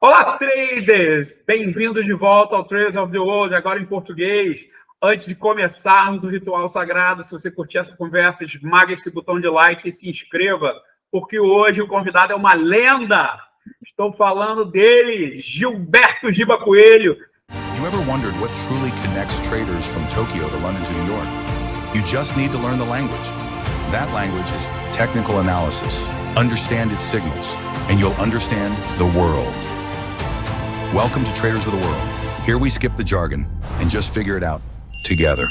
Olá, traders! Bem-vindos de volta ao Traders of the World, agora em português. Antes de começarmos o ritual sagrado, se você curtir essa conversa, esmaga esse botão de like e se inscreva, porque hoje o convidado é uma lenda. Estou falando dele, Gilberto Giba Coelho. You ever wondered what truly connects traders from Tokyo to London to New York? You just need to learn the language. That language is technical analysis. Understand its signals, and you'll understand the world. Welcome to Traders of the World. Here we skip the jargon and just figure it out together.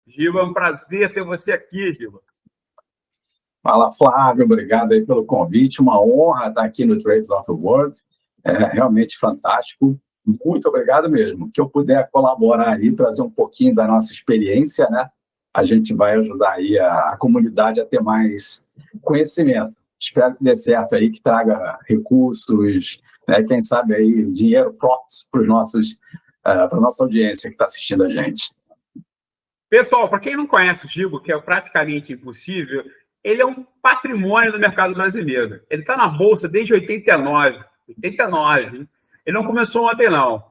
Giba, é um prazer ter você aqui, Giba. Fala, Flávio, obrigado aí pelo convite, uma honra estar aqui no Traders of the World, é realmente fantástico, muito obrigado mesmo. Que eu puder colaborar aí, trazer um pouquinho da nossa experiência, né? A gente vai ajudar aí a comunidade a ter mais conhecimento. Espero que dê certo aí, que traga recursos, né? Quem sabe aí dinheiro, profits para a nossa audiência que está assistindo a gente. Pessoal, para quem não conhece o Giba, que é praticamente impossível, ele é um patrimônio do mercado brasileiro. Ele está na Bolsa desde 89. Hein? Ele não começou ontem, não.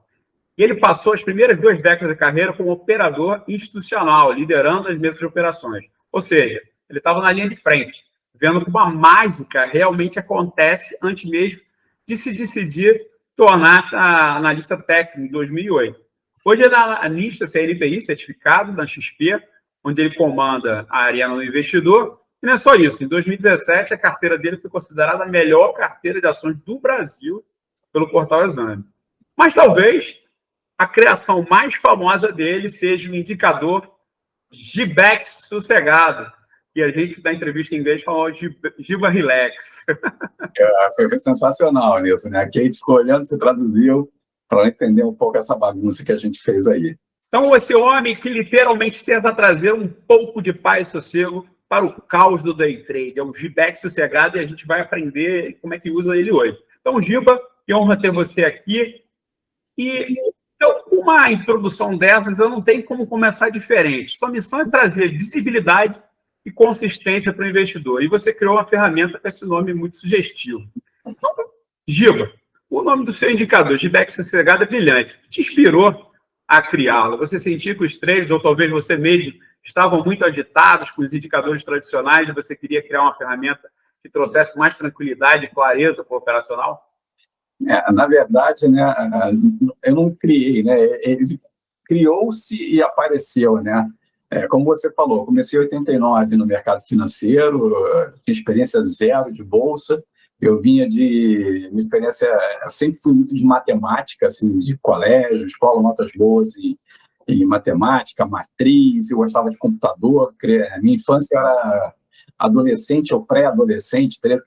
E ele passou as primeiras 2 décadas de carreira como operador institucional, liderando as mesas de operações. Ou seja, ele estava na linha de frente, vendo como a mágica realmente acontece antes mesmo de se decidir tornar-se analista técnico em 2008. Hoje ele é analista CNPI, certificado da XP, onde ele comanda a área no investidor. E não é só isso. Em 2017, a carteira dele foi considerada a melhor carteira de ações do Brasil pelo Portal Exame. Mas talvez a criação mais famosa dele seja o indicador Gibex sossegado, que a gente, da entrevista em inglês, falou Giba Relax. Foi sensacional, Nilson, né? A Kate ficou olhando, você traduziu, para entender um pouco essa bagunça que a gente fez aí. Então, esse homem que literalmente tenta trazer um pouco de paz e sossego para o caos do day trade. É um Gibex sossegado e a gente vai aprender como é que usa ele hoje. Então, Giba, que honra ter você aqui. E então, com uma introdução dessas, eu não tenho como começar diferente. Sua missão é trazer visibilidade e consistência para o investidor. E você criou uma ferramenta com esse nome muito sugestivo. Então, Giba, o nome do seu indicador, Gibex sossegado, é brilhante. O que te inspirou a criá-lo? Você sentia que os traders, ou talvez você mesmo, estavam muito agitados com os indicadores tradicionais e você queria criar uma ferramenta que trouxesse mais tranquilidade e clareza para o operacional? Na verdade, né, eu não criei, né? Ele criou-se e apareceu, né? Como você falou, comecei em 89 no mercado financeiro, tinha experiência zero de bolsa. Eu vinha de minha experiência, eu sempre fui muito de matemática, assim, de colégio, escola, notas boas em matemática, matriz, eu gostava de computador. Minha infância era adolescente ou pré-adolescente, 13,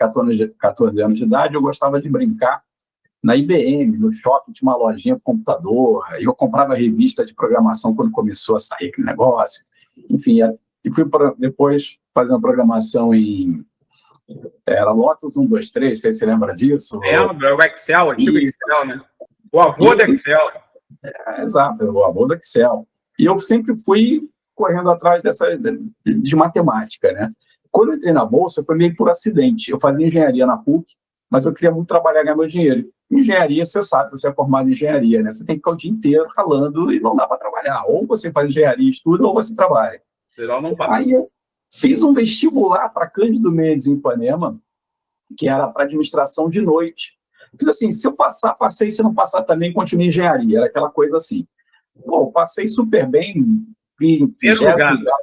14 anos de idade, eu gostava de brincar na IBM, no shopping, tinha uma lojinha de computador, eu comprava revista de programação quando começou a sair aquele negócio. Enfim, fui depois fazer uma programação era Lotus 1, 2, 3, você se lembra disso? É o Excel, o antigo Excel, né? O avô do Excel. Exato, o avô do Excel. E eu sempre fui correndo atrás de matemática, né? Quando eu entrei na Bolsa, foi meio por acidente. Eu fazia engenharia na PUC, mas eu queria muito trabalhar e ganhar meu dinheiro. Engenharia, você sabe, você é formado em engenharia, né? Você tem que ficar o dia inteiro ralando e não dá para trabalhar. Ou você faz engenharia e estuda, ou você trabalha. Geral não para. Aí eu fiz um vestibular para Cândido Mendes, em Ipanema, que era para administração de noite. Fiz assim, se eu passar, passei, se não passar também, continuei engenharia. Era aquela coisa assim. Pô, passei super bem,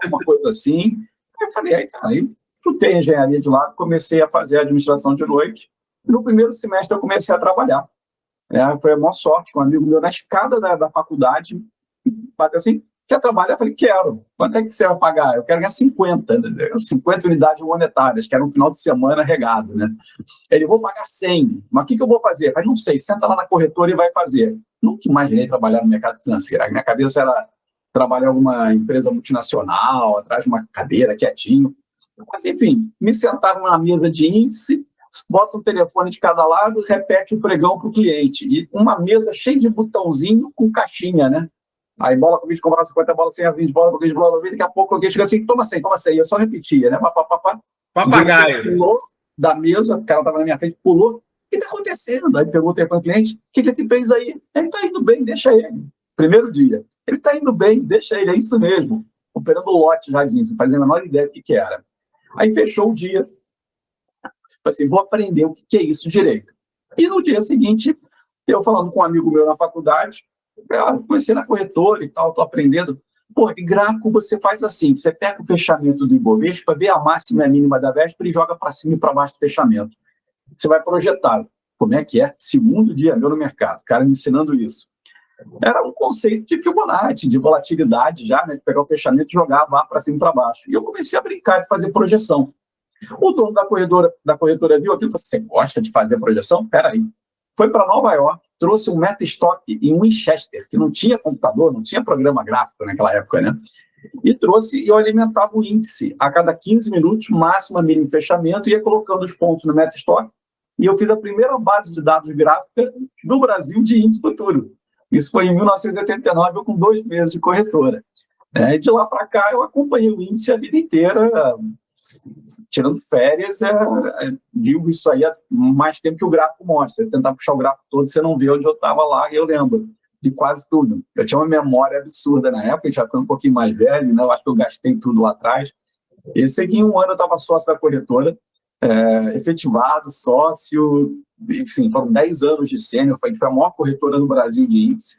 alguma coisa assim. Aí eu falei, cara, aí chutei a engenharia de lado, comecei a fazer a administração de noite. No primeiro semestre eu comecei a trabalhar. Foi a maior sorte, um amigo meu na escada da faculdade, bateu assim, quer trabalhar? Eu falei, quero. Quanto é que você vai pagar? Eu quero ganhar 50 unidades monetárias, que era um final de semana regado, né? Ele, vou pagar 100. Mas o que eu vou fazer? Eu falei, não sei, senta lá na corretora e vai fazer. Nunca imaginei trabalhar no mercado financeiro. A minha cabeça era trabalhar em alguma empresa multinacional, atrás de uma cadeira, quietinho. Mas, enfim, me sentaram na mesa de índice, bota um telefone de cada lado e repete o pregão para o cliente. E uma mesa cheia de botãozinho com caixinha, né? Aí bola com 20, comprava 50 bolas, 100 a 20, bola com 20, bola com 20, daqui a pouco alguém chega assim, toma 100, eu só repetia, né? Papagaio. Pulou da mesa, o cara estava na minha frente, pulou. O que está acontecendo? Aí pegou o telefone do cliente. O que ele fez aí? Ele está indo bem, deixa ele. Primeiro dia. Ele está indo bem, deixa ele, é isso mesmo. Operando o lote já disso, não fazia a menor ideia do que era. Aí fechou o dia. Falei assim, vou aprender o que é isso direito. E no dia seguinte, eu falando com um amigo meu na faculdade, comecei na corretora e tal, estou aprendendo. Pô, e gráfico você faz assim, você pega o fechamento do Ibovespa, vê a máxima e a mínima da véspera e joga para cima e para baixo do fechamento. Você vai projetar. Como é que é? Segundo dia meu no mercado, o cara me ensinando isso. Era um conceito de Fibonacci, de volatilidade já, né? De pegar o fechamento e jogar para cima e para baixo. E eu comecei a brincar de fazer projeção. O dono da corretora viu aquilo e falou, você gosta de fazer projeção? Peraí. Foi para Nova York, trouxe um MetaStock em Winchester, que não tinha computador, não tinha programa gráfico naquela época, né? E trouxe, e eu alimentava o índice a cada 15 minutos, máxima, mínimo fechamento, ia colocando os pontos no MetaStock, e eu fiz a primeira base de dados gráfica do Brasil de índice futuro. Isso foi em 1989, eu com 2 meses de corretora. E de lá para cá, eu acompanhei o índice a vida inteira, tirando férias, digo isso aí há mais tempo que o gráfico mostra. Tentar puxar o gráfico todo, você não vê onde eu estava lá, e eu lembro de quase tudo. Eu tinha uma memória absurda na época, já ficando um pouquinho mais velho, né? Eu acho que eu gastei tudo lá atrás. Eu sei que em um ano eu estava sócio da corretora, efetivado, sócio, enfim, foram 10 anos de sênior, foi a maior corretora do Brasil de índice,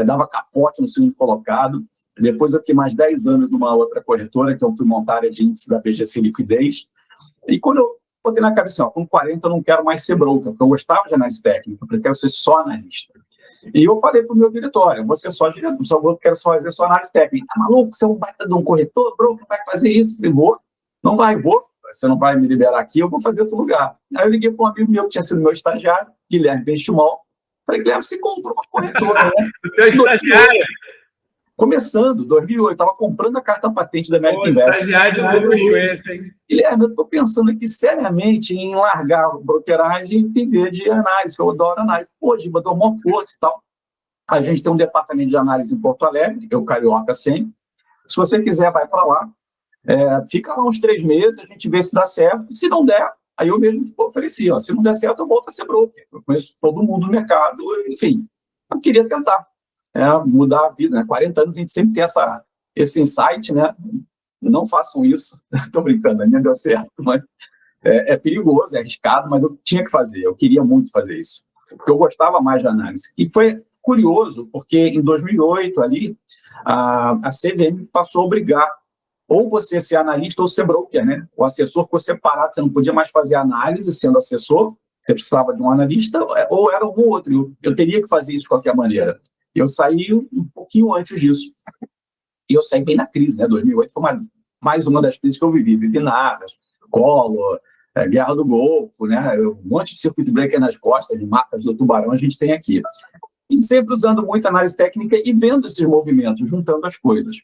dava capote no segundo colocado. Depois eu fiquei mais 10 anos numa outra corretora, que eu fui montar a área de índice da BGC Liquidez. E quando eu botei na cabeça, com 40 eu não quero mais ser broker, porque eu gostava de análise técnica, eu quero ser só analista. E eu falei para o meu diretório, vou ser só diretor, eu quero só fazer só análise técnica. Tá maluco, você é um baita de um corretor, broker, vai fazer isso? Eu falei, vou. Não vai, vou. Você não vai me liberar aqui, eu vou fazer outro lugar. Aí eu liguei para um amigo meu que tinha sido meu estagiário, Guilherme Benchimol. Falei, Guilherme, você comprou uma corretora, né? Estagiário. Começando, 2008, estava comprando a carta patente da American Invest. Estagiário de luxo esse, hein? Guilherme, eu estou pensando aqui seriamente em largar a brokeragem e viver de análise, que eu adoro análise. Pô, Giba, dou uma força e tal. A gente tem um departamento de análise em Porto Alegre, eu carioca sempre. Se você quiser, vai para lá. Fica lá uns 3 meses, a gente vê se dá certo. E se não der, aí eu mesmo ofereci. Se não der certo, eu volto a ser broker. Eu conheço todo mundo no mercado, enfim. Eu queria tentar mudar a vida, né? 40 anos a gente sempre tem esse insight, né? Não façam isso. Estou brincando, ainda deu certo, mas é perigoso, é arriscado, mas eu tinha que fazer, eu queria muito fazer isso, porque eu gostava mais de análise. E foi curioso, porque em 2008, ali, a CVM passou a obrigar ou você ser analista ou ser broker, né? O assessor ficou separado, você não podia mais fazer análise sendo assessor, você precisava de um analista, ou era um ou outro. Eu teria que fazer isso de qualquer maneira. Eu saí um pouquinho antes disso. E eu saí bem na crise, né? 2008 foi mais uma das crises que eu vivi. Vivi nadas, Collor, Guerra do Golfo, né? Um monte de circuit breaker nas costas, de marcas do tubarão a gente tem aqui. E sempre usando muito análise técnica e vendo esses movimentos, juntando as coisas.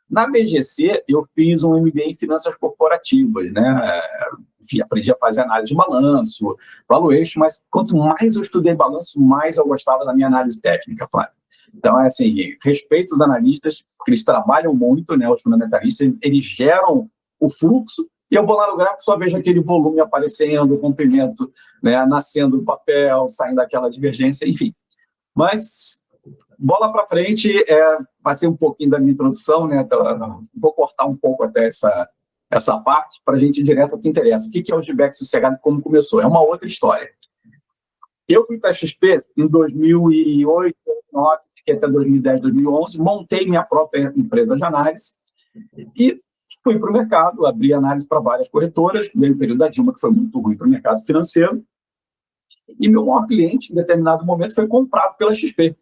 Na BGC, eu fiz um MBA em Finanças Corporativas, né? Enfim, aprendi a fazer análise de balanço, valuation, mas quanto mais eu estudei balanço, mais eu gostava da minha análise técnica, Flávio. Então, assim, respeito os analistas, porque eles trabalham muito, né? Os fundamentalistas, eles geram o fluxo, e eu vou lá no gráfico, só vejo aquele volume aparecendo, o comprimento, né? Nascendo do papel, saindo daquela divergência, enfim. Mas, bola para frente, passei um pouquinho da minha introdução, né? Vou cortar um pouco até essa parte para a gente ir direto ao que interessa. O que é o GBEC Sossegado e como começou? É uma outra história. Eu fui para a XP em 2008, 2009, fiquei até 2010, 2011, montei minha própria empresa de análise e fui para o mercado, abri análise para várias corretoras, veio o período da Dilma, que foi muito ruim para o mercado financeiro, e meu maior cliente, em determinado momento, foi comprado pela XP.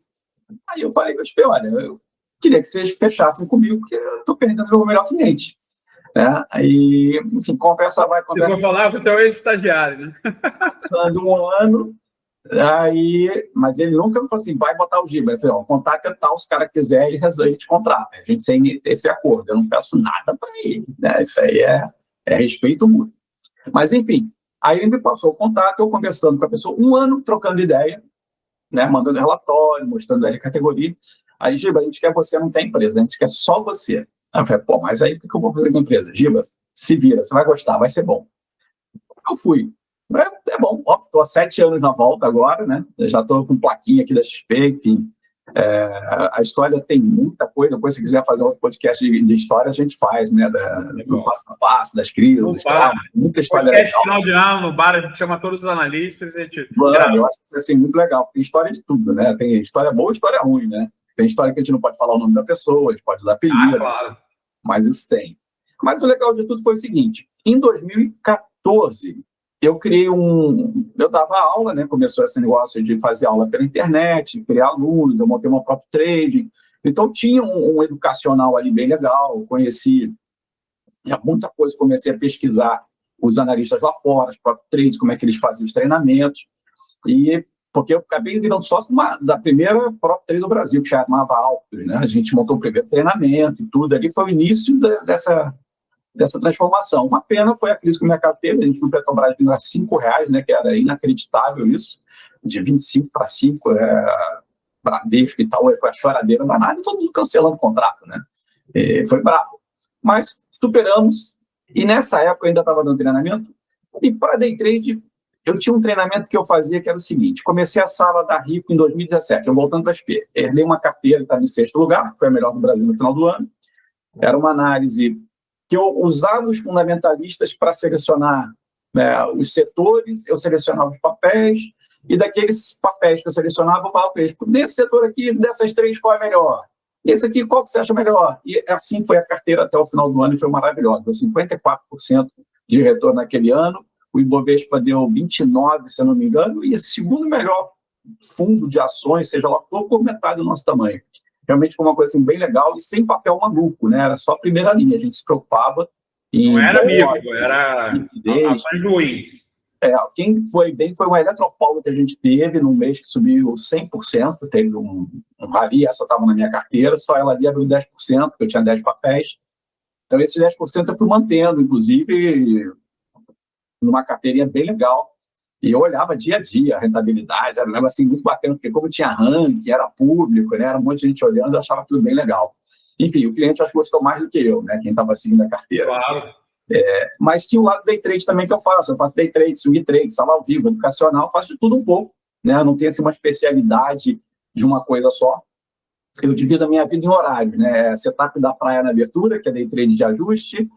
Aí eu falei para a XP, olha, eu queria que vocês fechassem comigo, porque eu estou perdendo o meu melhor cliente. Aí, enfim, conversa vai, conversa... Você vai falar com o teu ex-estagiário, né? Passando um ano, mas ele nunca me falou assim, vai botar o Giba. Ele falou, o contato é tal, se o cara quiser, ele resolve te contratar. A gente tem esse acordo, eu não peço nada para ele. Né? Isso aí é respeito muito. Mas, enfim, aí ele me passou o contato, eu conversando com a pessoa, um ano trocando ideia, né? Mandando relatório, mostrando a categoria. Aí, Giba, a gente quer você, não tem empresa, a gente quer só você. Aí eu falei, mas aí o que eu vou fazer com a empresa? Giba, se vira, você vai gostar, vai ser bom. Eu fui. É bom, ó, estou há 7 anos na volta agora, né? Eu já estou com plaquinha aqui da XP, enfim. A história tem muita coisa. Depois, se quiser fazer um podcast de história, a gente faz, né? Do passo a passo, das crises, dos traumas. Muita história legal. Final de ano, no bar, a gente chama todos os analistas e a gente... Eu acho que isso é muito legal. Tem história de tudo, né? Tem história boa e história ruim, né? Tem história que a gente não pode falar o nome da pessoa, a gente pode usar apelido. Claro. Mas isso tem. Mas o legal de tudo foi o seguinte: em 2014, eu criei eu dava aula, né? Começou esse negócio de fazer aula pela internet, criar alunos, eu montei meu próprio trading. Então, tinha um educacional ali bem legal, conheci muita coisa, comecei a pesquisar os analistas lá fora, os próprios trades, como é que eles faziam os treinamentos. Porque eu acabei virando sócio da primeira própria trade do Brasil, que chamava Alpes, né? A gente montou o primeiro treinamento e tudo. Ali foi o início dessa transformação. Uma pena foi a crise que o mercado teve. A gente viu o Petrobras vindo a R$5, né, que era inacreditável isso, de 25 para 5, Bradesco e tal, foi a choradeira danada, todo mundo cancelando o contrato, né? Foi bravo. Mas superamos, e nessa época eu ainda estava dando treinamento, e para day trade, eu tinha um treinamento que eu fazia que era o seguinte: comecei a sala da Rico em 2017, eu voltando para a SP, herdei uma carteira, estava em 6º lugar, foi a melhor do Brasil no final do ano. Era uma análise que eu usava os fundamentalistas para selecionar, né, os setores, eu selecionava os papéis, e daqueles papéis que eu selecionava, eu falava para eles: nesse setor aqui, dessas 3, qual é melhor? Esse aqui, qual que você acha melhor? E assim foi a carteira até o final do ano, e foi maravilhosa. Deu 54% de retorno naquele ano, o Ibovespa deu 29%, se eu não me engano, e esse segundo melhor fundo de ações, seja lá, ficou metade do nosso tamanho. Realmente foi uma coisa assim, bem legal e sem papel maluco, né? Era só a primeira linha, a gente se preocupava em... Não era amigo, era ações ruins. Quem foi bem foi uma Eletropaulo que a gente teve num mês que subiu 100%, teve um rally, essa estava na minha carteira, só ela ali abriu 10%, porque eu tinha 10 papéis. Então, esses 10% eu fui mantendo, inclusive, numa carteirinha bem legal. E eu olhava dia a dia a rentabilidade, era um negócio assim, muito bacana, porque como tinha ranking, era público, né, era um monte de gente olhando, eu achava tudo bem legal. Enfim, o cliente acho que gostou mais do que eu, né, quem estava seguindo a carteira. Claro. Mas tinha o lado day trade também que eu faço day trade, swing trade, sala ao vivo, educacional, faço de tudo um pouco, né, eu não tenho assim, uma especialidade de uma coisa só. Eu divido a minha vida em horários, né, setup da praia na abertura, que é day trade de ajuste,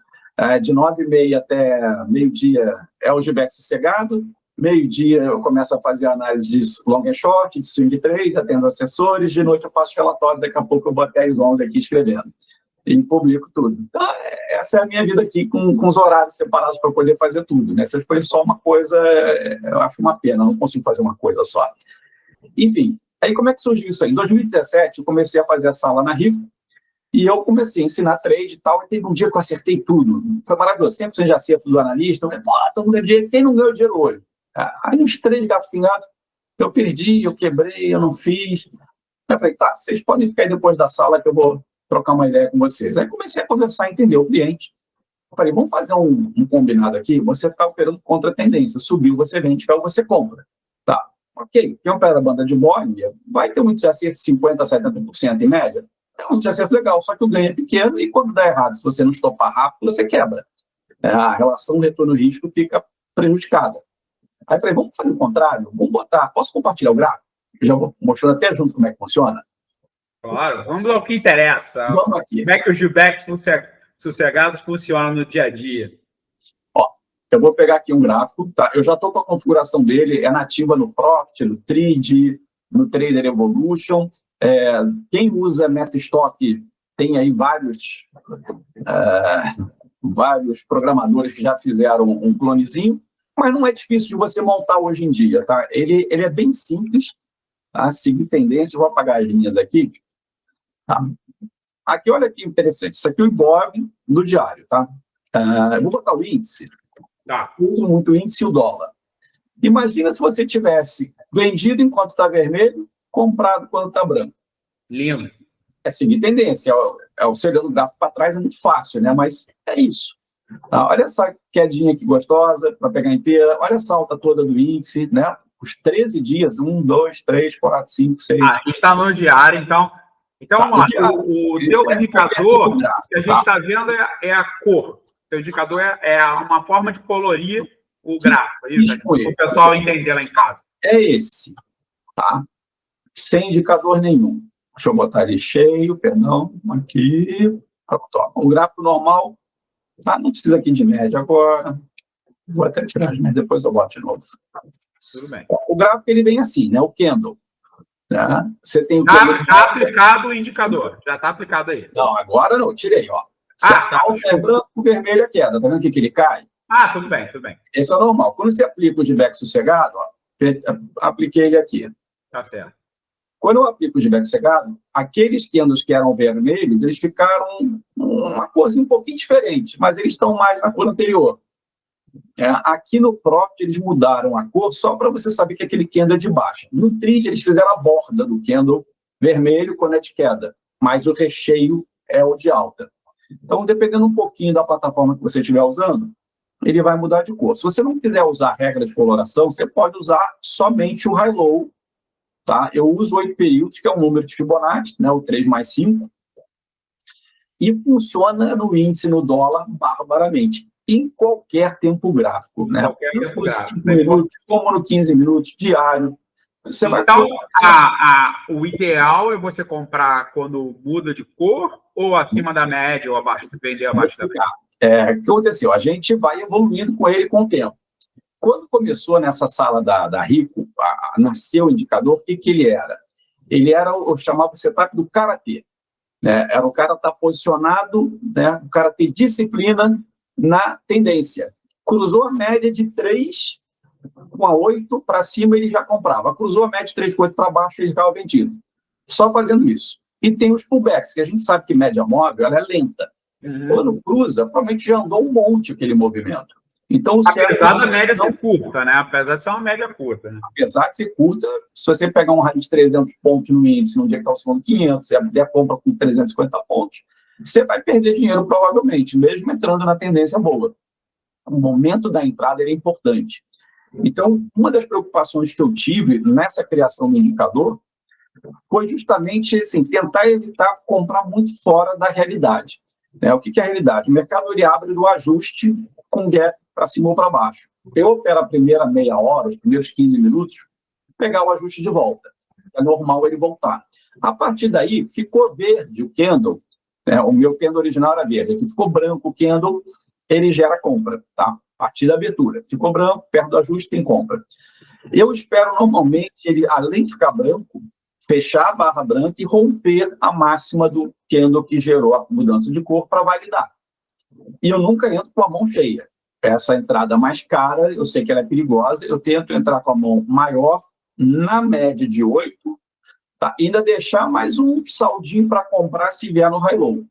de 9h30 até meio-dia é o GBEC sossegado, meio-dia eu começo a fazer análise de long and short, de swing trade, atendo assessores, de noite eu faço relatório, daqui a pouco eu vou até às 11 aqui escrevendo. E publico tudo. Então, essa é a minha vida aqui, com os horários separados para poder fazer tudo, né? Se eu escolher só uma coisa, eu acho uma pena, eu não consigo fazer uma coisa só. Enfim, aí como é que surgiu isso aí? Em 2017, eu comecei a fazer a sala na Rico, e eu comecei a ensinar trade e tal, e teve um dia que eu acertei tudo. Foi maravilhoso, 100% de acerto do analista, todo mundo ganhou dinheiro, quem não ganhou dinheiro hoje? Aí uns 3 gatos pingados, eu perdi, eu quebrei, eu não fiz. Aí eu falei, tá, vocês podem ficar aí depois da sala que eu vou trocar uma ideia com vocês. Aí comecei a conversar, entender o cliente. Eu falei, vamos fazer um combinado aqui, você está operando contra a tendência, subiu, você vende, caiu, você compra. Tá, ok, quem opera a banda de Bollinger vai ter um índice de acerto de 50% a 70% em média. É um índice de acerto legal, só que o ganho é pequeno e quando dá errado, se você não estopar rápido, você quebra. A relação retorno-risco fica prejudicada. Aí eu falei, vamos fazer o contrário? Vamos botar, posso compartilhar o gráfico? Eu já vou mostrando até junto como é que funciona. Claro, vamos ao que interessa. Vamos aqui. Como é que os GBECs sossegados funcionam no dia a dia? Ó, eu vou pegar aqui um gráfico, tá? Eu já estou com a configuração dele, é nativa no Profit, no Trade, no Trader Evolution. Quem usa MetaStock tem aí vários programadores que já fizeram um clonezinho, mas não é difícil de você montar hoje em dia, tá? Ele é bem simples, tá? Seguir tendência, eu vou apagar as linhas aqui. Tá? Aqui, olha que interessante, isso aqui é o Ibov no diário, tá? Eu vou botar o índice. Tá. Eu uso muito o índice e o dólar. Imagina se você tivesse vendido enquanto está vermelho, comprado quando está branco. Lindo. É seguir tendência. Você olhando o gráfico para trás é muito fácil, né? Mas é isso. Tá? Olha essa quedinha aqui gostosa, para pegar inteira. Olha essa alta toda do índice, né? Os 13 dias, 1, 2, 3, 4, 5, 6... A gente está no diário, então vamos lá. O teu indicador que a gente está vendo é a cor. Seu indicador é uma forma de colorir o gráfico, isso, para o pessoal entender lá em casa. É esse, tá? Sem indicador nenhum. Deixa eu botar ele cheio, perdão, aqui. Pronto, um gráfico normal, tá? Não precisa aqui de média agora. Vou até tirar as médias, depois eu boto de novo. Tudo bem. O gráfico ele vem assim, né? O candle. Né? Você tem o já aplicado o indicador, já está aplicado aí. Não, agora não, tirei, ó. Se a alta é branco, o vermelho é queda. Tá vendo que ele cai? Tudo bem, tudo bem. Esse é normal. Quando você aplica o GBEC sossegado, ó, apliquei ele aqui. Tá certo. Quando eu aplico o GBEC sossegado, aqueles candles que eram vermelhos, eles ficaram uma coisa um pouquinho diferente, mas eles estão mais na cor anterior. Aqui no Profit, eles mudaram a cor só para você saber que aquele candle é de baixa. No Trade, eles fizeram a borda do candle vermelho quando é de queda, mas o recheio é o de alta. Então, dependendo um pouquinho da plataforma que você estiver usando, ele vai mudar de cor. Se você não quiser usar a regra de coloração, você pode usar somente o high-low. Tá? Eu uso 8 períodos, que é um número de Fibonacci, né? O 3 mais 5, e funciona no índice, no dólar, barbaramente, em qualquer tempo gráfico. Né? Qualquer tempo gráfico. 5 minutos, como no 15 minutos, diário. Você então, o ideal é você comprar quando muda de cor, ou acima da média, ou abaixo, vender abaixo da média? O que aconteceu? A gente vai evoluindo com ele com o tempo. Quando começou nessa sala da Rico, nasceu o indicador, o que ele era? Ele era, eu chamava o setup do karatê. Né? Era o cara estar posicionado, né? O cara ter disciplina na tendência. Cruzou a média de 3 com a 8 para cima, ele já comprava. Cruzou a média de 3 com 8 para baixo, ele ficava vendido. Só fazendo isso. E tem os pullbacks, que a gente sabe que média móvel ela é lenta. Quando cruza, provavelmente já andou um monte aquele movimento. Então, apesar da média ser curta, né? Apesar de ser uma média curta. Né? Apesar de ser curta, se você pegar um raio de 300 pontos no índice, num dia que está oscilando 500, se der compra com 350 pontos, você vai perder dinheiro provavelmente, mesmo entrando na tendência boa. O momento da entrada é importante. Então, uma das preocupações que eu tive nessa criação do indicador foi justamente assim, tentar evitar comprar muito fora da realidade. O que é a realidade? O mercado ele abre do ajuste com gap para cima ou para baixo. Eu opero a primeira meia hora, os primeiros 15 minutos, pegar o ajuste de volta. É normal ele voltar. A partir daí, ficou verde o candle, o meu candle original era verde, aqui ficou branco o candle, ele gera compra, tá? A partir da abertura. Ficou branco, perto do ajuste tem compra. Eu espero normalmente ele, além de ficar branco, fechar a barra branca e romper a máxima do candle que gerou a mudança de cor para validar. E eu nunca entro com a mão cheia. Essa entrada mais cara, eu sei que ela é perigosa, eu tento entrar com a mão maior, na média de 8, tá? E ainda deixar mais um saldinho para comprar se vier no high-low.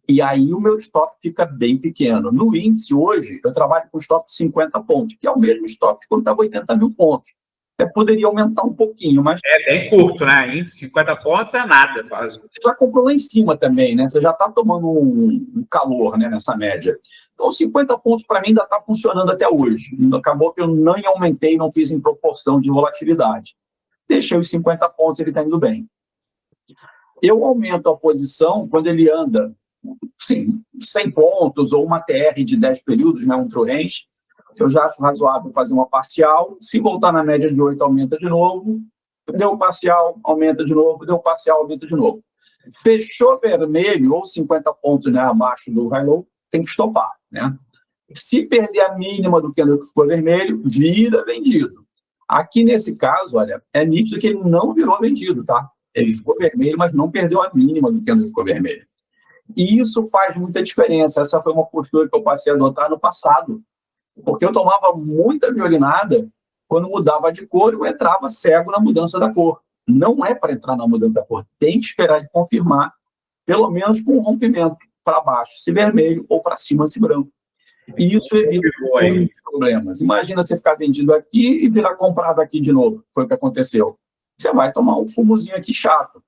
E aí o meu stop fica bem pequeno. No índice hoje, eu trabalho com stop de 50 pontos, que é o mesmo stop quando estava 80 mil pontos. Até poderia aumentar um pouquinho, mas... É bem curto, né? Índice 50 pontos é nada. Quase. Você já comprou lá em cima também, né? Você já está tomando um calor, né, nessa média. Então, 50 pontos para mim ainda está funcionando até hoje. Acabou que eu nem aumentei, não fiz em proporção de volatilidade. Deixei os 50 pontos, ele está indo bem. Eu aumento a posição quando ele anda, sim, 100 pontos ou uma TR de 10 períodos, né, um true range. Eu já acho razoável fazer uma parcial. Se voltar na média de 8, aumenta de novo. Deu parcial, aumenta de novo. Deu parcial, aumenta de novo. Fechou vermelho ou 50 pontos, né, abaixo do high-low, tem que estopar. Né? Se perder a mínima do candle que ficou vermelho, vira vendido. Aqui nesse caso, olha, é nítido que ele não virou vendido, tá? Ele ficou vermelho, mas não perdeu a mínima do candle que ficou vermelho. E isso faz muita diferença. Essa foi uma postura que eu passei a adotar no passado. Porque eu tomava muita violinada quando mudava de cor, eu entrava cego na mudança da cor. Não é para entrar na mudança da cor, tem que esperar ele confirmar, pelo menos com um rompimento para baixo, se vermelho, ou para cima, se branco. E isso evita muitos problemas. Imagina você ficar vendido aqui e virar comprado aqui de novo. Foi o que aconteceu. Você vai tomar um fumozinho aqui chato.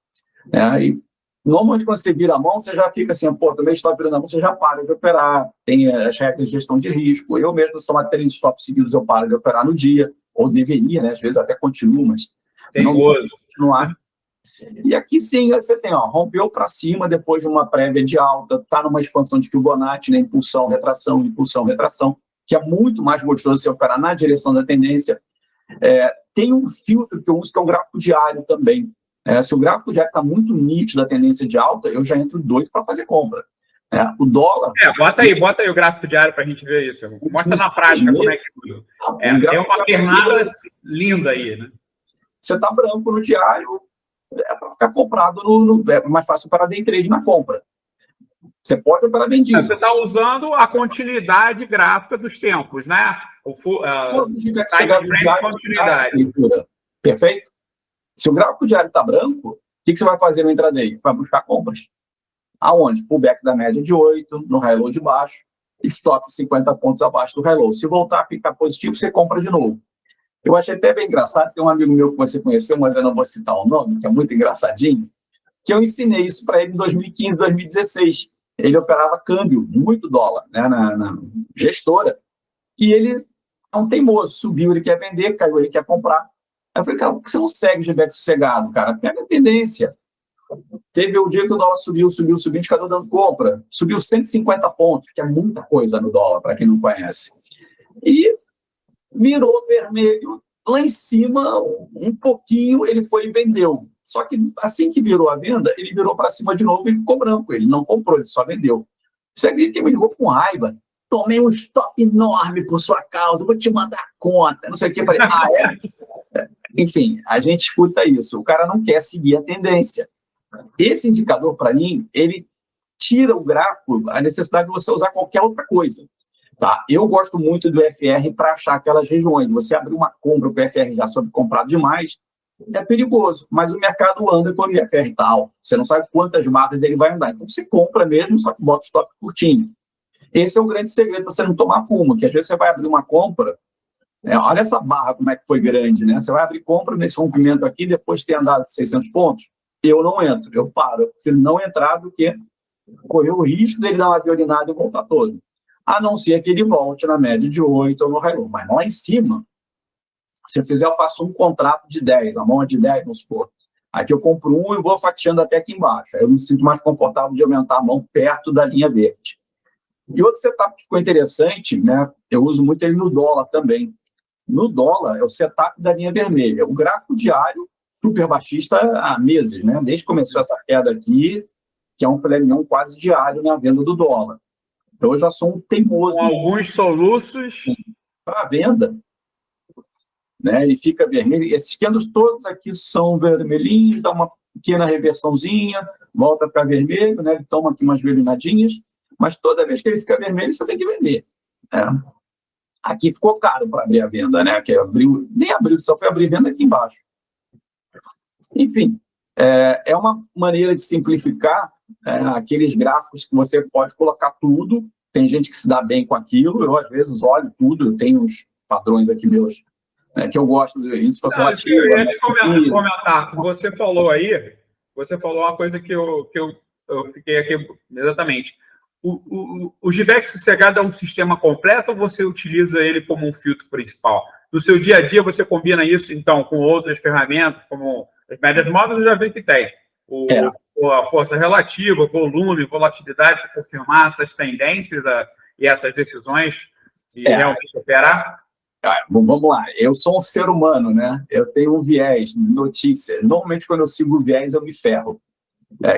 E normalmente, quando você vira a mão, você já fica assim, pô, também está virando a mão, você já para de operar, tem as regras de gestão de risco. Eu mesmo, se tomar 3 stops seguidos, eu paro de operar no dia, ou deveria, né? Às vezes até continuo, mas não vou continuar. E aqui sim, você tem, rompeu para cima depois de uma prévia de alta, está numa expansão de Fibonacci, né, impulsão, retração, que é muito mais gostoso você operar na direção da tendência. Tem um filtro que eu uso, que é o gráfico diário também. Se o gráfico diário está muito nítido da tendência de alta, eu já entro doido para fazer compra. O dólar... Bota aí o gráfico diário para a gente ver isso. Mostra na prática como é que... Tem uma pernada linda aí, né? Você está branco no diário, para ficar comprado, é mais fácil para day trade na compra. Você pode operar vendido. Você está usando a continuidade gráfica dos tempos, né? Todos os continuidade. Perfeito? Se o gráfico diário está branco, o que você vai fazer no intraday? Vai buscar compras. Aonde? Pullback da média de 8, no high low de baixo, stop 50 pontos abaixo do high low. Se voltar a ficar positivo, você compra de novo. Eu achei até bem engraçado, tem um amigo meu que você conheceu, mas eu não vou citar o nome, que é muito engraçadinho, que eu ensinei isso para ele em 2015, 2016. Ele operava câmbio, muito dólar, né, na gestora, e ele é um teimoso, subiu, ele quer vender, caiu, ele quer comprar. Aí eu falei, cara, por que você não segue o GBEX sossegado, cara? Pega a tendência. Teve o dia que o dólar subiu, o indicador dando compra, subiu 150 pontos, que é muita coisa no dólar, para quem não conhece. E virou vermelho, lá em cima, um pouquinho, ele foi e vendeu. Só que assim que virou a venda, ele virou para cima de novo e ficou branco. Ele não comprou, ele só vendeu. Você acredita que ele me ligou com raiva? Tomei um stop enorme por sua causa, vou te mandar conta, não sei o que. Eu falei, Enfim, a gente escuta isso. O cara não quer seguir a tendência. Esse indicador, para mim, ele tira o gráfico, a necessidade de você usar qualquer outra coisa. Tá? Eu gosto muito do FR para achar aquelas regiões. Você abrir uma compra com o FR já soube comprado demais, é perigoso, mas o mercado anda quando o FR está alto. Você não sabe quantas marcas ele vai andar. Então você compra mesmo, só que bota o stop curtinho. Esse é o grande segredo para você não tomar fumo, que às vezes você vai abrir uma compra, olha essa barra como é que foi grande, né? Você vai abrir compra nesse rompimento aqui, depois de ter andado 600 pontos, eu não entro, eu paro. Eu prefiro não entrar do que correr o risco dele dar uma violinada e voltar todo. A não ser que ele volte na média de 8 ou no high low. Mas lá em cima, se eu faço um contrato de 10, a mão é de 10, vamos supor. Aqui eu compro um e vou fatiando até aqui embaixo. Aí eu me sinto mais confortável de aumentar a mão perto da linha verde. E outro setup que ficou interessante, né? Eu uso muito ele no dólar também. No dólar é o setup da linha vermelha. O gráfico diário, super baixista há meses, né? Desde que começou essa queda aqui, que é um filé mignon quase diário na venda do dólar. Então, eu já sou um teimoso. Com alguns soluços. Para a venda. Né? E fica vermelho. Esses candles todos aqui são vermelhinhos, dá uma pequena reversãozinha, volta a ficar vermelho, né? Ele toma aqui umas vermelhadinhas, mas toda vez que ele fica vermelho, você tem que vender. Aqui ficou caro para abrir a venda, né? Que abriu, nem abriu, só foi abrir venda aqui embaixo. Enfim, é uma maneira de simplificar aqueles gráficos que você pode colocar tudo. Tem gente que se dá bem com aquilo, eu às vezes olho tudo, eu tenho uns padrões aqui meus, que eu gosto de índice relativo. Eu ia comentar, você falou uma coisa que eu fiquei aqui exatamente. O GBEX sossegado é um sistema completo ou você utiliza ele como um filtro principal? No seu dia a dia, você combina isso, então, com outras ferramentas, como as médias móveis, eu já vi que tem. A força relativa, volume, volatilidade, para confirmar essas tendências e essas decisões e realmente operar? Vamos lá, eu sou um ser humano, né? Eu tenho um viés, notícia. Normalmente, quando eu sigo o viés, eu me ferro.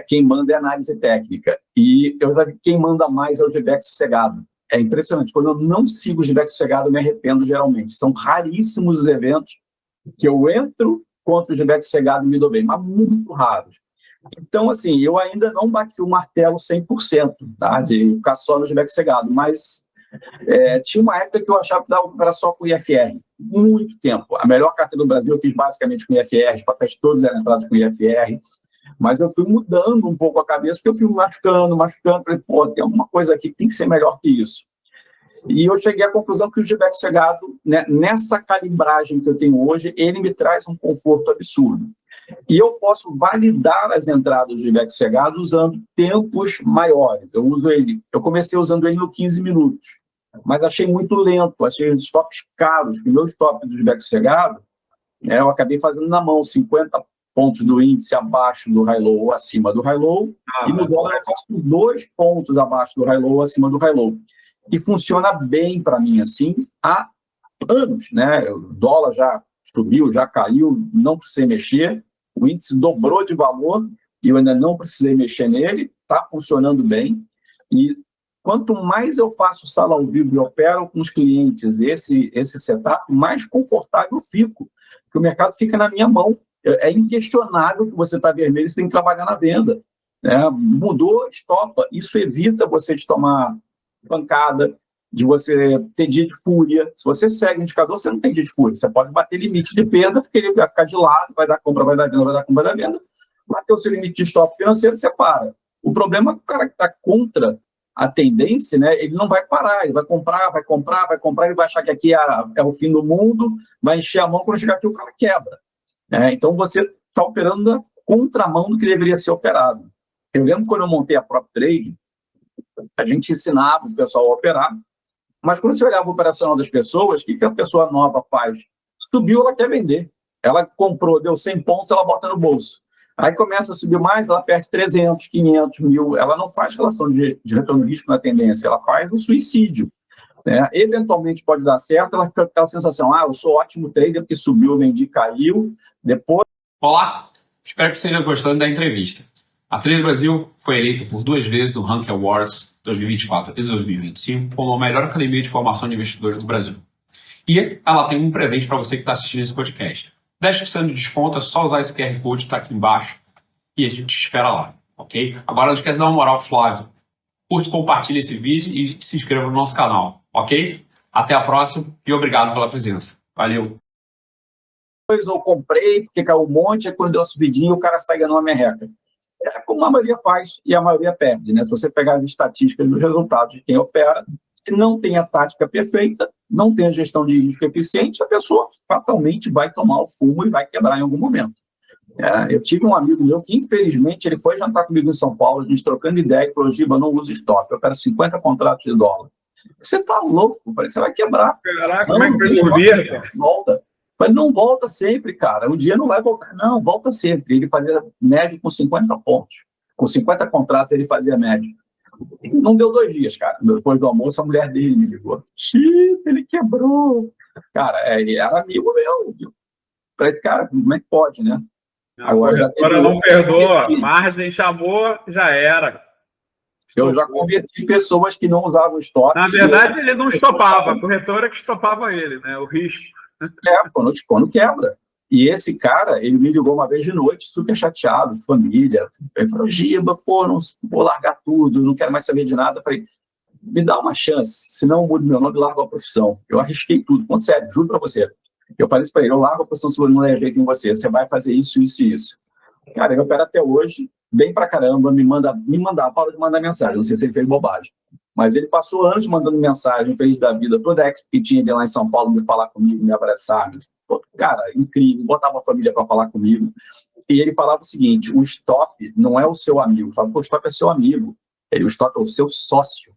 Quem manda é análise técnica. E eu já vi quem manda mais é o GBEX sossegado. É impressionante. Quando eu não sigo o GBEX sossegado, eu me arrependo geralmente. São raríssimos os eventos que eu entro contra o GBEX sossegado e me dou bem, mas muito raros. Então, assim, eu ainda não bati o martelo 100%, tá? De ficar só no GBEX sossegado, mas tinha uma época que eu achava que dava para só com o IFR. Muito tempo. A melhor carteira do Brasil eu fiz basicamente com IFR, os papéis todos eram entrados com IFR. Mas eu fui mudando um pouco a cabeça, porque eu fui machucando, falei, tem alguma coisa aqui que tem que ser melhor que isso. E eu cheguei à conclusão que o GBEX sossegado, né, nessa calibragem que eu tenho hoje, ele me traz um conforto absurdo. E eu posso validar as entradas do GBEX sossegado usando tempos maiores. Eu comecei usando ele no 15 minutos, mas achei muito lento, achei os stops caros, que o meu stop do GBEX sossegado, eu acabei fazendo na mão, 50 pontos do índice abaixo do high low ou acima do high low, e no dólar eu faço 2 pontos abaixo do high low ou acima do high low. E funciona bem para mim assim há anos, né? O dólar já subiu, já caiu, não precisei mexer, o índice dobrou de valor e eu ainda não precisei mexer nele, está funcionando bem. E quanto mais eu faço sala ao vivo e opero com os clientes esse setup, mais confortável eu fico, porque o mercado fica na minha mão. É inquestionável que você está vermelho, você tem que trabalhar na venda. Né? Mudou, estopa. Isso evita você de tomar pancada, de você ter dia de fúria. Se você segue o indicador, você não tem dia de fúria. Você pode bater limite de perda, porque ele vai ficar de lado, vai dar compra, vai dar venda, vai dar compra, vai dar venda. Bateu o seu limite de stop financeiro, você para. O problema é que o cara que está contra a tendência, né, ele não vai parar, ele vai comprar, ele vai achar que aqui é o fim do mundo, vai encher a mão, quando chegar aqui o cara quebra. Então você está operando na contramão do que deveria ser operado. Eu lembro quando eu montei a PropTrade, a gente ensinava o pessoal a operar, mas quando você olhava o operacional das pessoas, o que a pessoa nova faz? Subiu, ela quer vender. Ela comprou, deu 100 pontos, ela bota no bolso. Aí começa a subir mais, ela perde 300, 500, 1000. Ela não faz relação de retorno risco na tendência, ela faz o suicídio. Né? Eventualmente pode dar certo, ela fica com aquela sensação, eu sou ótimo trader porque subiu, vendi, caiu, depois... Olá, espero que esteja gostando da entrevista. A Trader Brasil foi eleita por 2 vezes no Rank Awards 2024 e 2025 como a melhor academia de formação de investidores do Brasil. E ela tem um presente para você que está assistindo esse podcast. 10% de desconto, é só usar esse QR Code que está aqui embaixo e a gente te espera lá, ok? Agora não esquece de dar uma moral pro Flávio. Curte, compartilhe esse vídeo e se inscreva no nosso canal, ok? Até a próxima e obrigado pela presença. Valeu! Depois eu comprei, porque caiu um monte, aí quando deu uma subidinha, o cara sai ganhando uma merreca. É como a maioria faz e a maioria perde, né? Se você pegar as estatísticas dos resultados de quem opera, se não tem a tática perfeita, não tem a gestão de risco eficiente, a pessoa fatalmente vai tomar o fumo e vai quebrar em algum momento. Eu tive um amigo meu que, infelizmente, ele foi jantar comigo em São Paulo, a gente trocando ideia, e falou, Giba, não usa stop, eu quero 50 contratos de dólar. Você tá louco, você vai quebrar. Caraca, como é que foi ouvir? Volta. Mas não volta sempre, cara. Um dia não vai voltar. Não, volta sempre. Ele fazia médio com 50 pontos. Com 50 contratos ele fazia médio. Não deu 2 dias, cara. Depois do almoço, a mulher dele me ligou. Xiii, ele quebrou. Cara, ele era amigo meu. Falei, cara, como é que pode, né? Agora não perdoa. Margem chamou, já era. Eu já converti pessoas que não usavam stop. Na verdade, ele não estopava. A corretora que estopava ele, né? O risco. Quando quebra. E esse cara, ele me ligou uma vez de noite, super chateado, família. Ele falou, Giba, pô, não vou largar tudo, não quero mais saber de nada. Eu falei, me dá uma chance, senão eu mudo meu nome e largo a profissão. Eu arrisquei tudo, ponto sério, juro pra você. Eu falei isso pra ele, eu largo a profissão se não der jeito em você, você vai fazer isso, isso e isso. Cara, ele opera até hoje, bem pra caramba, me para de mandar mensagem, não sei se ele fez bobagem. Mas ele passou anos mandando mensagem, feliz da vida, toda a ex que tinha de lá em São Paulo me falar comigo, me abraçar. Cara, incrível, botava a família para falar comigo. E ele falava o seguinte, o stop não é o seu amigo. Eu falava, o stop é seu amigo. O stop é o seu sócio.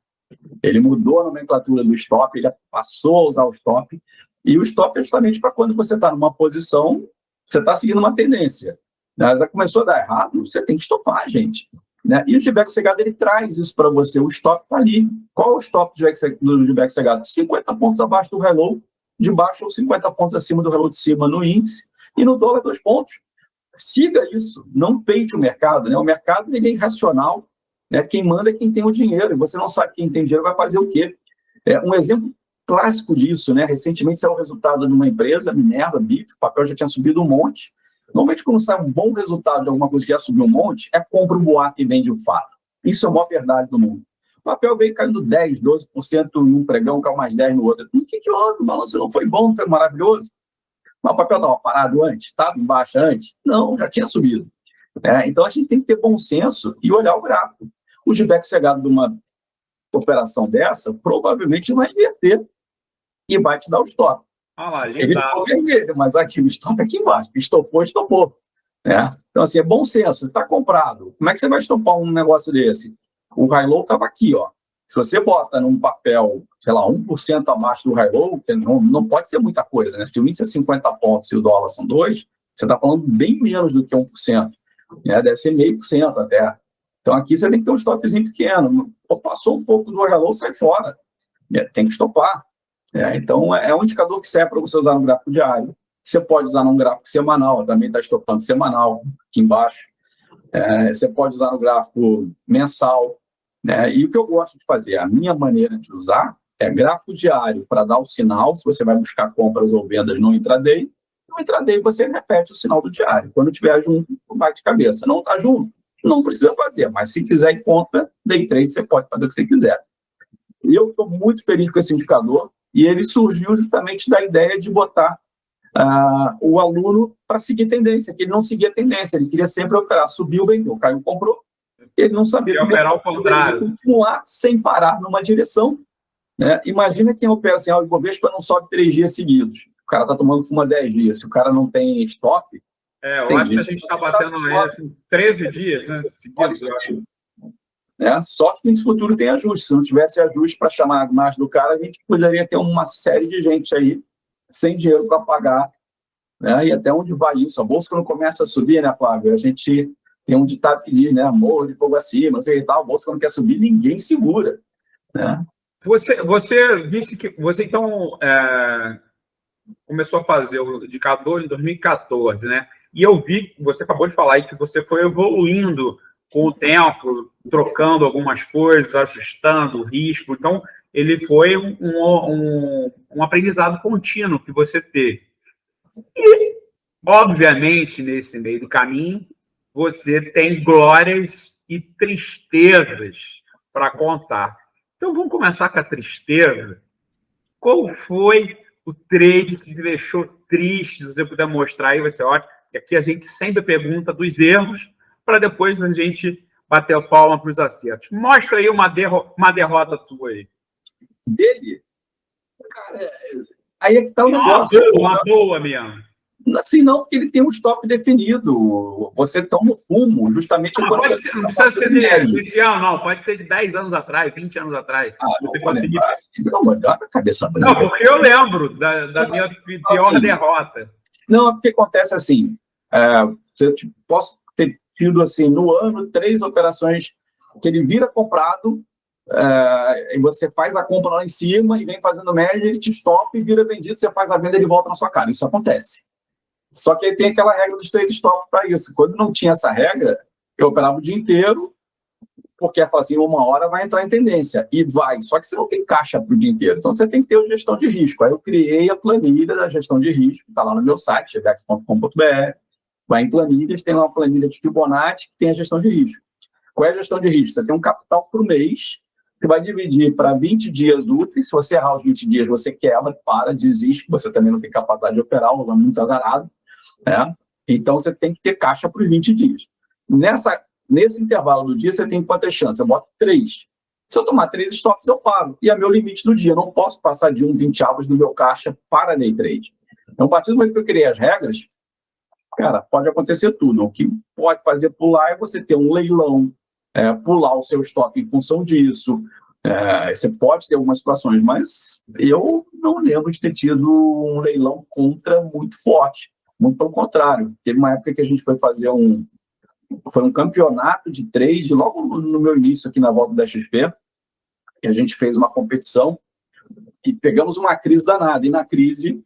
Ele mudou a nomenclatura do stop, ele passou a usar o stop. E o stop é justamente para quando você está numa posição, você está seguindo uma tendência. Mas começou a dar errado, você tem que stopar, gente. Né? E o Gibex Cegado, ele traz isso para você, o stop está ali. Qual é o stop do Gibex Cegado? 50 pontos abaixo do high low, de baixo ou 50 pontos acima do high low de cima no índice, e no dólar 2 pontos. Siga isso, não peite o mercado. Né? O mercado ele é irracional, né? Quem manda é quem tem o dinheiro, e você não sabe quem tem dinheiro vai fazer o quê. Um exemplo clássico disso, né? Recentemente saiu o resultado de uma empresa, Minerva, BIF, o papel já tinha subido um monte. Normalmente, quando sai um bom resultado de alguma coisa que já subiu um monte, compra um boato e vende um fato. Isso é a maior verdade do mundo. O papel veio caindo 10%, 12% em um pregão, caiu mais 10% no outro. O que houve? O balanço não foi bom, não foi maravilhoso? Mas o papel estava parado antes? Estava em baixa antes? Não, já tinha subido. Então, a gente tem que ter bom senso e olhar o gráfico. O Gibex Cegado de uma operação dessa, provavelmente vai inverter e vai te dar o stop. Ele ficou vermelho, mas aqui o stop é aqui embaixo. Estopou. Então, assim, é bom senso. Está comprado. Como é que você vai estopar um negócio desse? O high low estava aqui, ó. Se você bota num papel, sei lá, 1% abaixo do high low, não pode ser muita coisa, né? Se o índice é 50 pontos e o dólar são 2, Você está falando bem menos do que 1%. Né? Deve ser 0,5% até. Então, aqui você tem que ter um stopzinho pequeno. Passou um pouco do hello, sai fora. Tem que estopar. Então, é um indicador que serve para você usar no gráfico diário. Você pode usar num gráfico semanal, também está estopando semanal, aqui embaixo. Você pode usar no gráfico mensal. E o que eu gosto de fazer, a minha maneira de usar, é gráfico diário para dar o sinal, se você vai buscar compras ou vendas no intraday. No intraday você repete o sinal do diário. Quando estiver junto, bate de cabeça. Não está junto, não precisa fazer. Mas se quiser ir contra, day trade, você pode fazer o que você quiser. E eu estou muito feliz com esse indicador. E ele surgiu justamente da ideia de botar o aluno para seguir tendência, que ele não seguia tendência, ele queria sempre operar, subiu, vendeu, caiu, comprou, ele não sabia operar ao contrário, continuar sem parar numa direção. Imagina quem opera assim, o Ibovespa não sobe 3 dias seguidos, o cara está tomando fuma 10 dias, se o cara não tem stop... eu acho que a gente está batendo assim, 13 dias, né, seguidos, eu acho. Sorte que nesse futuro tem ajuste. Se não tivesse ajuste para chamar a margem do cara, a gente poderia ter uma série de gente aí sem dinheiro para pagar. E até onde vai isso? A bolsa, quando começa a subir, né, Flávio? A gente tem um ditado que diz, né? Morro de fogo acima, não sei e tal. A bolsa, quando quer subir, ninguém segura. Você disse que você, então, começou a fazer o indicador em 2014, né? E eu vi, você acabou de falar aí, que você foi evoluindo com o tempo, trocando algumas coisas, ajustando o risco. Então, ele foi um aprendizado contínuo que você teve. E, obviamente, nesse meio do caminho, você tem glórias e tristezas para contar. Então, vamos começar com a tristeza. Qual foi o trade que te deixou triste? Se você puder mostrar aí, vai ser ótimo. E aqui a gente sempre pergunta dos erros, para depois a gente bater a palma para os acertos. Mostra aí uma derrota tua aí. Dele? Cara, aí é que está o negócio. Uma boa mesmo. Assim, não, porque ele tem um stop definido. Você toma o fumo, justamente... Não precisa ser desse ano, não. Pode ser de 10 anos atrás, 20 anos atrás. Você conseguir... Não, mas dá na cabeça branca. Não, porque eu lembro da minha pior derrota. Não, é porque acontece assim. Posso ter tido, assim, no ano, 3 operações que ele vira comprado, e você faz a compra lá em cima e vem fazendo média, ele te stop e vira vendido, você faz a venda e ele volta na sua cara. Isso acontece. Só que aí tem aquela regra dos trade stop para isso. Quando não tinha essa regra, eu operava o dia inteiro, porque assim, uma hora vai entrar em tendência. E vai. Só que você não tem caixa para o dia inteiro. Então você tem que ter a gestão de risco. Aí eu criei a planilha da gestão de risco, está lá no meu site, chevex.com.br. Vai em planilhas, tem lá uma planilha de Fibonacci que tem a gestão de risco. Qual é a gestão de risco? Você tem um capital por mês, que vai dividir para 20 dias úteis. Se você errar os 20 dias, você quebra, para, desiste, você também não tem capacidade de operar, ou é muito azarado. Então, você tem que ter caixa para os 20 dias. Nesse intervalo do dia, você tem quantas chances? Eu boto 3. Se eu tomar 3 stops, eu paro. E é meu limite do dia. Eu não posso passar de 20 avos do meu caixa para day trade. Então, a partir do momento que eu criei as regras, cara, pode acontecer tudo. O que pode fazer pular é você ter um leilão, pular o seu stop em função disso. Você pode ter algumas situações, mas eu não lembro de ter tido um leilão contra muito forte. Muito pelo contrário. Teve uma época que a gente foi fazer um campeonato de trade, logo no meu início aqui na volta da XP, e a gente fez uma competição e pegamos uma crise danada. E na crise,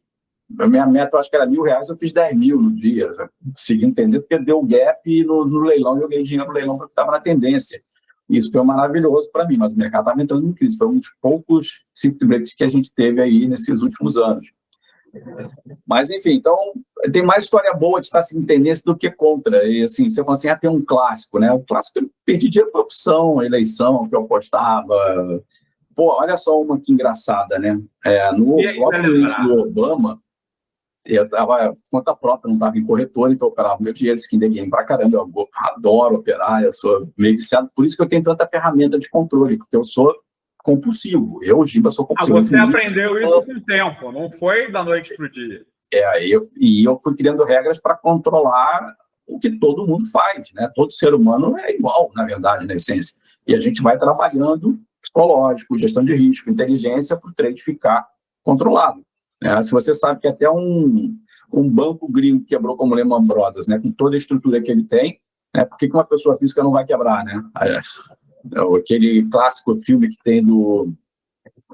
a minha meta, eu acho que era R$1.000, eu fiz 10 mil no dia. Consegui entender, porque deu o gap e no leilão, eu ganhei dinheiro no leilão porque estava na tendência. Isso foi maravilhoso para mim, mas o mercado estava entrando em crise. Foi um dos poucos circuit breaks que a gente teve aí nesses últimos anos. Mas, enfim, então, tem mais história boa de estar assim, em tendência do que contra. E, assim, você fala assim, tem um clássico, né? O clássico que eu perdi dinheiro foi opção, eleição, que eu apostava. Pô, olha só uma que engraçada, né? Logo no início do Obama, eu estava, conta própria, não estava em corretora, então eu operava meu dinheiro, skin the game pra caramba, eu adoro operar, eu sou meio viciado, por isso que eu tenho tanta ferramenta de controle, porque eu sou compulsivo. Eu, Giba, sou compulsivo. Você aprendeu isso com o tempo, não foi da noite para o dia. Eu fui criando regras para controlar o que todo mundo faz, né? Todo ser humano é igual, na verdade, na essência. E a gente vai trabalhando psicológico, gestão de risco, inteligência, para o trade ficar controlado. Se você sabe que até um um banco gringo quebrou como Lehman Brothers, né? Com toda a estrutura que ele tem, né? Por que uma pessoa física não vai quebrar, né? Aquele clássico filme que tem do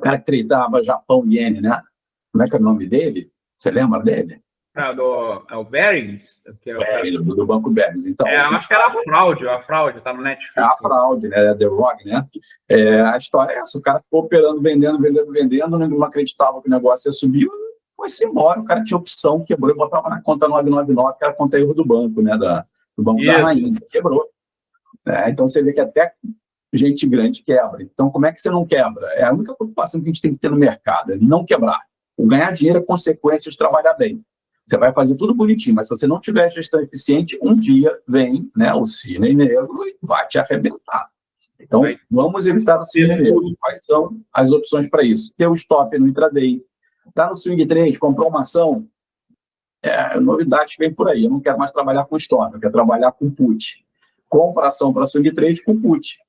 cara que tradava Japão Iene, né? Como é que é o nome dele? Você lembra dele? É o Barings? Do Banco Barings. Então, acho que era a fraude, tá no Netflix. É a fraude, né? The Rock, né? A história é essa, o cara ficou operando, vendendo, não acreditava que o negócio ia subir, foi-se embora, o cara tinha opção, quebrou e botava na conta 999, que era a conta erro do banco, né? Do Banco da Rainha, quebrou. Então você vê que até gente grande quebra. Então como é que você não quebra? É a única preocupação que a gente tem que ter no mercado, é não quebrar. O ganhar dinheiro é consequência de trabalhar bem. Você vai fazer tudo bonitinho, mas se você não tiver gestão eficiente, um dia vem, né, o cisne negro e vai te arrebentar. Então, vamos evitar o cisne negro. Quais são as opções para isso? Ter o stop no intraday. Está no swing trade, comprou uma ação, novidade que vem por aí. Eu não quero mais trabalhar com stop, eu quero trabalhar com put. Compra ação para swing trade com put.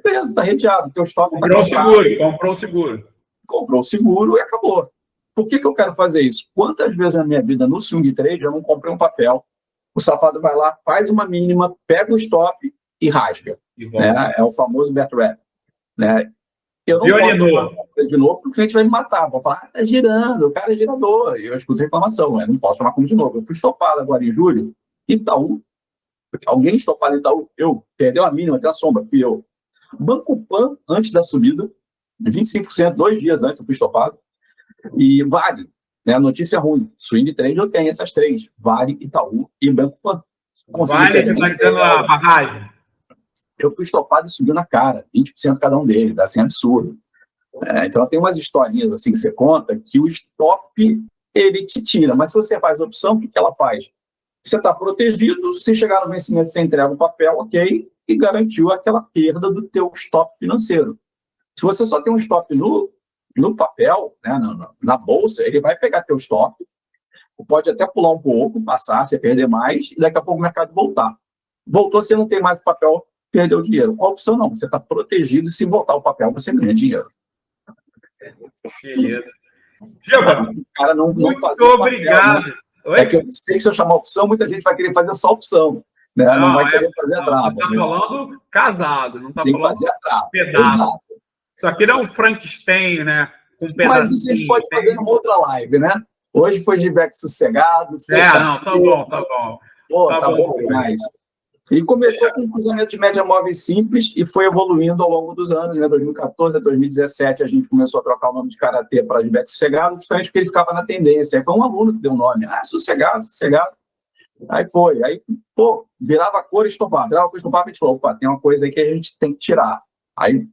Beleza, está redeado. Teu stop comprou o seguro. Comprou o seguro e acabou. Por que eu quero fazer isso? Quantas vezes na minha vida, no swing trade, eu não comprei um papel, o safado vai lá, faz uma mínima, pega o stop e rasga. Né? É o famoso bet wrap. Né? Eu não posso de novo, porque o cliente vai me matar. Vou falar, tá girando, o cara é girador. E eu escuto reclamação, eu não posso chamar como de novo. Eu fui estopado agora em julho, Itaú, alguém estopado em Itaú, perdeu a mínima, até a sombra, fui eu. Banco Pan, antes da subida, 25%, 2 dias antes eu fui estopado. E Vale, né? Notícia ruim. Swing trade eu tenho essas 3. Vale, Itaú e Banco Pan. Vale, você está dizendo a barragem. Eu fui estopado e subiu na cara. 20% cada um deles. Assim, absurdo. Então, tem umas historinhas assim que você conta que o stop, ele te tira. Mas se você faz a opção, o que ela faz? Você está protegido. Se chegar no vencimento, você entrega o papel, ok? E garantiu aquela perda do teu stop financeiro. Se você só tem um stop no papel, né, na bolsa, ele vai pegar teu stop, pode até pular um pouco, passar, você perder mais, e daqui a pouco o mercado voltar. Voltou, você não tem mais o papel, perdeu o dinheiro. A opção não, você está protegido e se voltar o papel, você ganha dinheiro. Beleza. Giba, o cara não muito obrigado. Papel, né? É que eu sei que se eu chamar opção, muita gente vai querer fazer essa opção. Né? Não vai querer fazer a trava. Não está falando casado, não está falando fazer a trava. Pedaço. Exato. Isso aqui não é um Frankenstein, né? Mas isso a gente pode fazer numa outra live, né? Hoje foi de back sossegado. Tá bom. Pô, tá bom demais. E começou com um cruzamento de média móveis simples e foi evoluindo ao longo dos anos, né? 2014 a 2017 a gente começou a trocar o nome de Karatê para de back sossegado, justamente porque ele ficava na tendência. Aí foi um aluno que deu o nome. Sossegado. Aí foi. Aí, virava a cor e estopava. Virava a cor e estopava e a gente falou, opa, tem uma coisa aí que a gente tem que tirar. Aí,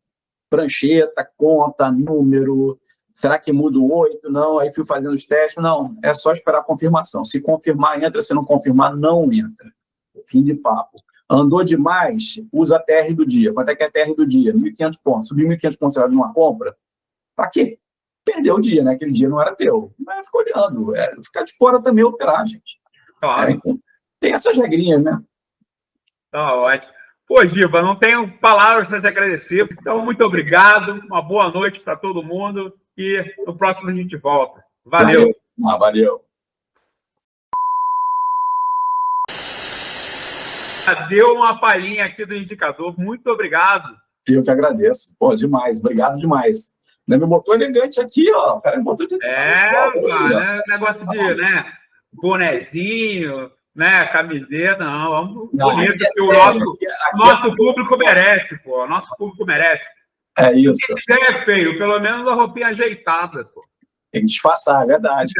prancheta, conta, número, será que muda o 8? Não, aí fui fazendo os testes, não, é só esperar a confirmação. Se confirmar, entra, se não confirmar, não entra. Fim de papo. Andou demais, usa a TR do dia. Quanto é que é a TR do dia? 1.500 pontos. Subiu 1.500 pontos, você vai numa compra? Pra quê? Perdeu o dia, né? Aquele dia não era teu. Mas ficou olhando. Ficar de fora também é operar, gente. Claro. Então, tem essas regrinhas, né? Tá ótimo. Pô, Giba, não tenho palavras para te agradecer. Então, muito obrigado. Uma boa noite para todo mundo. E no próximo a gente volta. Valeu. Valeu. Deu uma palhinha aqui do indicador. Muito obrigado. Eu que agradeço. Pô, demais. Obrigado demais. Me botou elegante aqui, ó. O cara me botou de... negócio de, né, bonezinho, né, camiseta, não, vamos bonito, que o nosso público merece, pô, nosso público merece. É isso. É feio, pelo menos a roupinha ajeitada, pô. Tem que disfarçar, é verdade.